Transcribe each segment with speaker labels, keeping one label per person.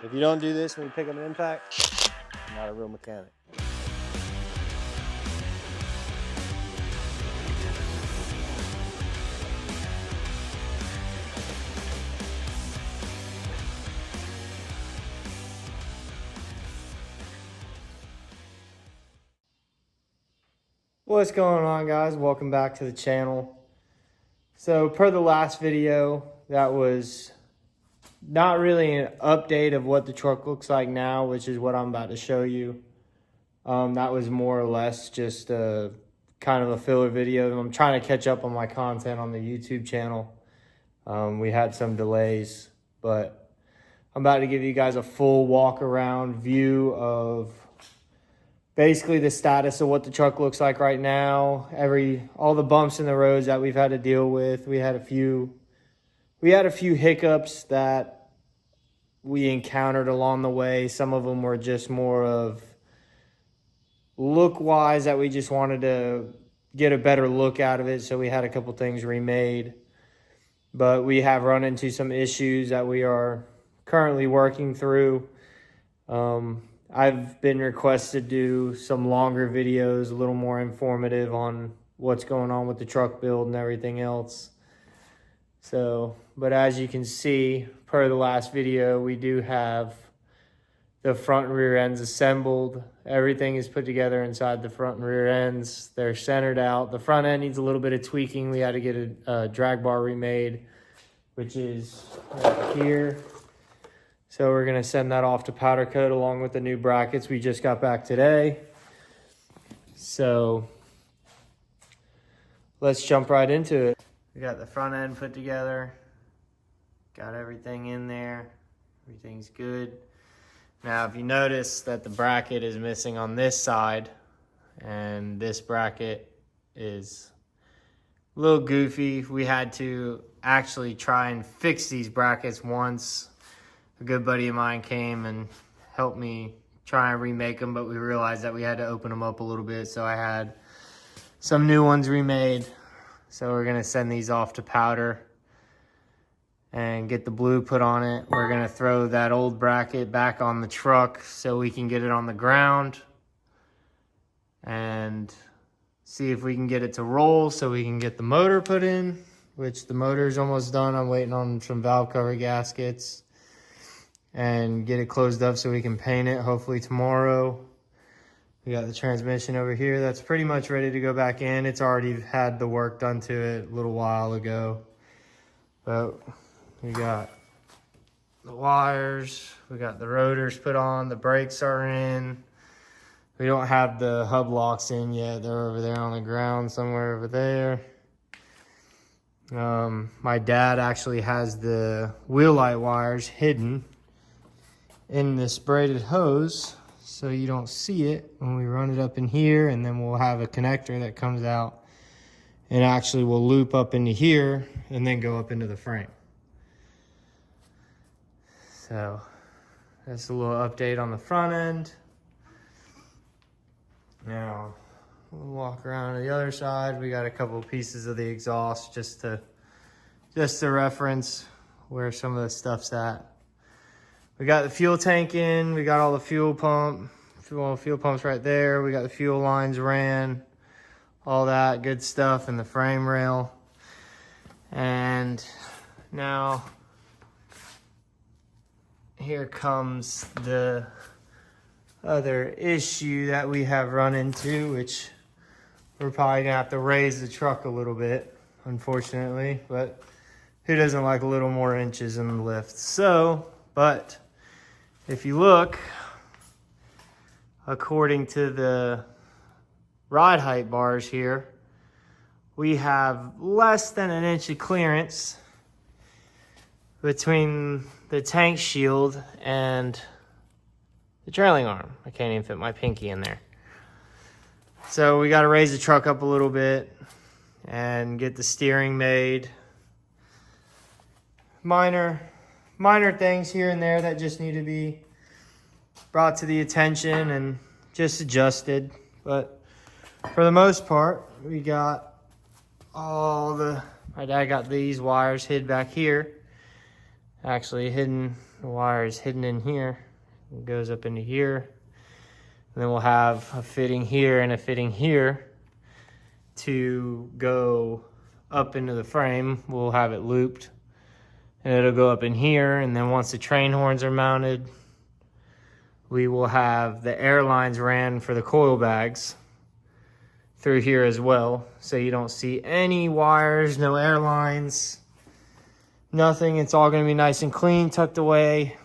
Speaker 1: If you don't do this when you pick up an impact, you're not a real mechanic.
Speaker 2: What's going on, guys? Welcome back to the channel. So per the last video, that was not really an update of what the truck looks like now, which is what I'm about to show you. That was more or less just a kind of a filler video. I'm trying to catch up on my content on the YouTube channel. We had some delays, but I'm about to give you guys a full walk around view of basically the status of what the truck looks like right now. All the bumps in the roads that we've had to deal with. We had a few hiccups that we encountered along the way. Some of them were just more of look wise that we just wanted to get a better look out of it. So we had a couple things remade, but we have run into some issues that we are currently working through. I've been requested to do some longer videos, a little more informative on what's going on with the truck build and everything else. So, but as you can see, per the last video, we do have the front and rear ends assembled. Everything is put together inside the front and rear ends. They're centered out. The front end needs a little bit of tweaking. We had to get a drag bar remade, which is right here. So we're going to send that off to powder coat along with the new brackets we just got back today. So let's jump right into it. We got the front end put together. Got everything in there. Everything's good. Now, if you notice that the bracket is missing on this side, and this bracket is a little goofy. We had to actually try and fix these brackets once. A good buddy of mine came and helped me try and remake them, but we realized that we had to open them up a little bit, so I had some new ones remade. So we're gonna send these off to powder and get the blue put on it. We're gonna throw that old bracket back on the truck so we can get it on the ground and see if we can get it to roll so we can get the motor put in, which the motor is almost done. I'm waiting on some valve cover gaskets and get it closed up so we can paint it hopefully tomorrow. We got the transmission over here that's pretty much ready to go back in. It's already had the work done to it a little while ago. But we got the wires, we got the rotors put on, the brakes are in. We don't have the hub locks in yet. They're over there on the ground somewhere over there. My dad actually has the wheel light wires hidden in this braided hose, so you don't see it when we run it up in here, and then we'll have a connector that comes out and actually will loop up into here and then go up into the frame. So that's a little update on the front end. Now we'll walk around to the other side. We got a couple pieces of the exhaust just to reference where some of the stuff's at. We got the fuel tank in. We got all the fuel pumps right there. We got the fuel lines ran, all that good stuff in the frame rail. And now here comes the other issue that we have run into, which we're probably gonna have to raise the truck a little bit, unfortunately, but who doesn't like a little more inches in the lift? So, but if you look, according to the ride height bars here, we have less than an inch of clearance between the tank shield and the trailing arm. I can't even fit my pinky in there. So we got to raise the truck up a little bit and get the steering made. Minor things here and there that just need to be brought to the attention and just adjusted. But for the most part, we got my dad got these wires hid back here. actually hidden. The wire is hidden in here. It goes up into here. And then we'll have a fitting here and a fitting here to go up into the frame. We'll have it looped and it'll go up in here. And then once the train horns are mounted, we will have the air lines ran for the coil bags through here as well. So you don't see any wires, no air lines, nothing. It's all gonna be nice and clean, tucked away.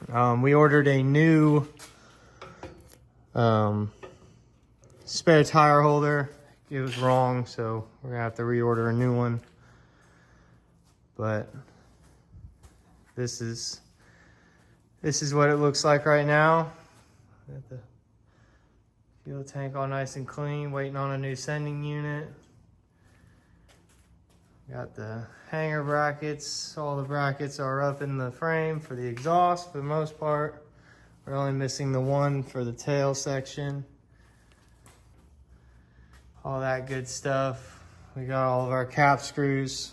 Speaker 2: We ordered a new spare tire holder. It was wrong, so we're gonna have to reorder a new one. But this is what it looks like right now. Got the fuel tank all nice and clean, waiting on a new sending unit. Got the hanger brackets. All the brackets are up in the frame for the exhaust for the most part. We're only missing the one for the tail section. All that good stuff. We got all of our cap screws.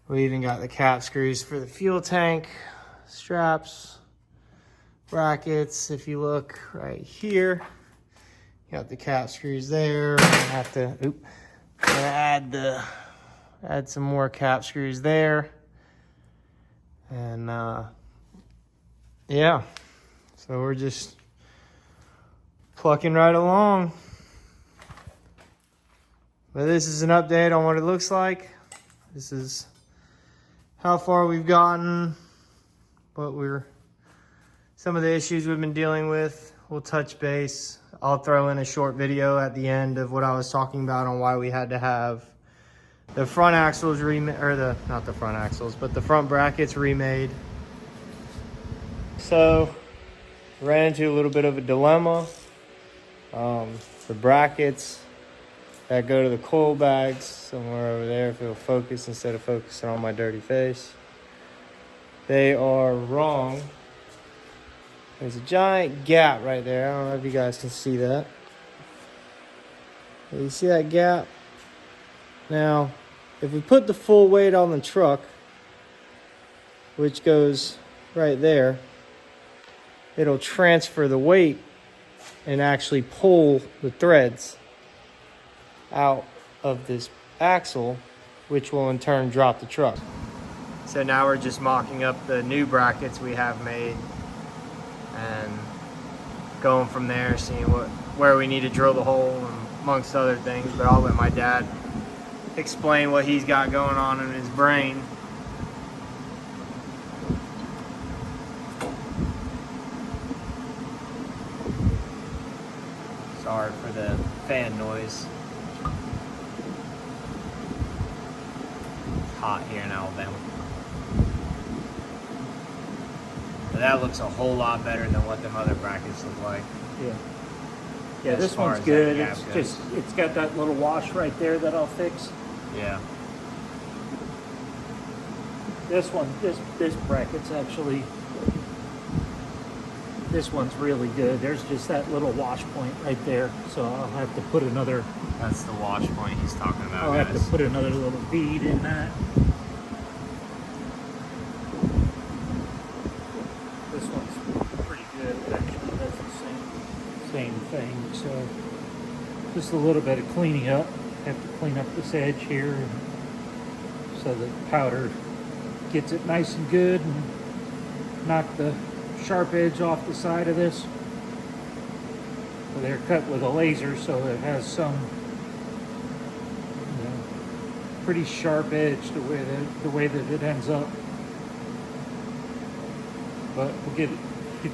Speaker 2: We even got the cap screws for the fuel tank, straps, brackets. If you look right here, you got the cap screws there. We're gonna have to add some more cap screws there. And yeah, so we're just plucking right along. But this is an update on what it looks like. This is how far we've gotten, some of the issues we've been dealing with. We'll touch base. I'll throw in a short video at the end of what I was talking about on why we had to have the front axles remade, or not the front axles, but the front brackets remade. So, ran into a little bit of a dilemma. The brackets that go to the coil bags, somewhere over there, if it'll focus instead of focusing on my dirty face. They are wrong. There's a giant gap right there. I don't know if you guys can see that. You see that gap? Now, if we put the full weight on the truck, which goes right there, it'll transfer the weight and actually pull the threads out of this axle, which will in turn drop the truck. So now we're just mocking up the new brackets we have made and going from there, seeing where we need to drill the hole and amongst other things. But I'll let my dad explain what he's got going on in his brain. Sorry for the fan noise. It's hot here in Alabama. But that looks a whole lot better than what them other brackets look like.
Speaker 3: Yeah. Yeah, this one's good. It's got that little wash right there that I'll fix.
Speaker 2: Yeah.
Speaker 3: This one, this bracket's actually, this one's really good. There's just that little wash point right there. So I'll have to put another.
Speaker 2: That's the wash point he's talking about,
Speaker 3: I'll have to put another little bead in that. This one's pretty good. It actually does the same thing. So just a little bit of cleaning up. Have to clean up this edge here so that powder gets it nice and good and knock the sharp edge off the side of this. So they're cut with a laser, so it has some pretty sharp edge the way that it ends up. But we'll get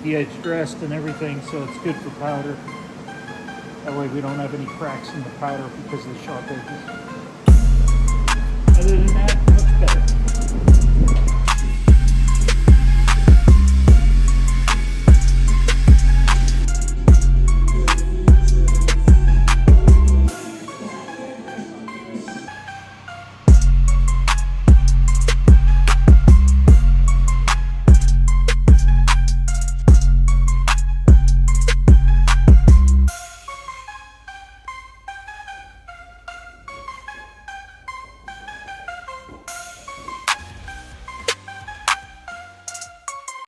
Speaker 3: the edge dressed and everything so it's good for powder. That way we don't have any cracks in the powder because of the sharp edges. Other than that,